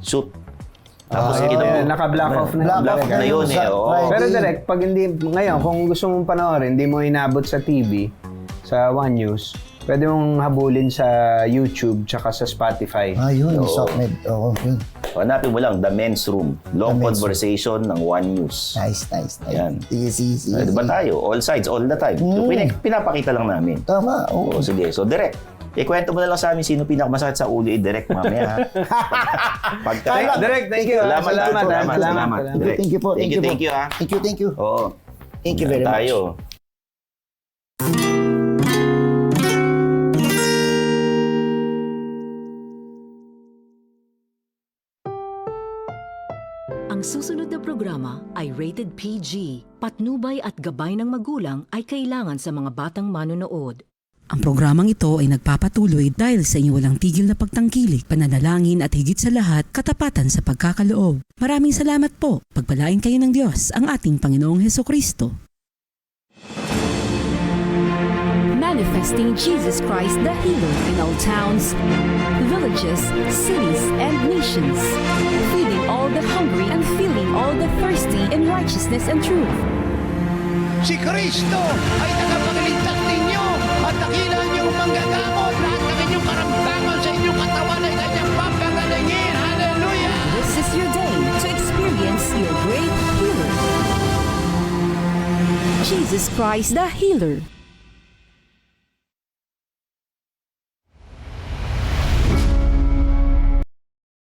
shoot. Tapos naka-block off na. Block off na yun eh. Oo. Pero direct, pag hindi, ngayon, kung gusto mong panoorin, hindi mo inabot sa TV, sa One News, pwede mong habulin sa YouTube tsaka sa Spotify. Yun, Sockmed. Oo, yun. Hanapin mo lang, The Men's Room. Long The Men's conversation ng One News. Nice. Yan. Sige. Diba tayo? All sides, all the time. Pinapakita lang namin. Tama, oo. Sige, so direct. Ikwento mo na lang sa amin sino pinakamasakit sa ulo, direct mamaya. Direct, thank you. Salamat. Direct. Thank you po. Thank you. Thank you. Oo. Thank you very much. Tayo. Ang susunod na programa ay rated PG. Patnubay at gabay ng magulang ay kailangan sa mga batang manonood. Ang programang ito ay nagpapatuloy dahil sa inyong walang tigil na pagtangkilik, pananalangin at higit sa lahat, katapatan sa pagkakaloob. Maraming salamat po. Pagpalain kayo ng Diyos, ang ating Panginoong Hesukristo. Manifesting Jesus Christ the Healer in all towns, villages, cities, and nations. Feeding all the hungry and filling all the thirsty in righteousness and truth. Si Kristo ay tagapagligtas ninyo at dakila niyong manggagamot. Lahat ng inyong karamdaman sa inyong katawan ay kanyang papagalingin. Hallelujah! This is your day to experience your great healer. Jesus Christ the Healer.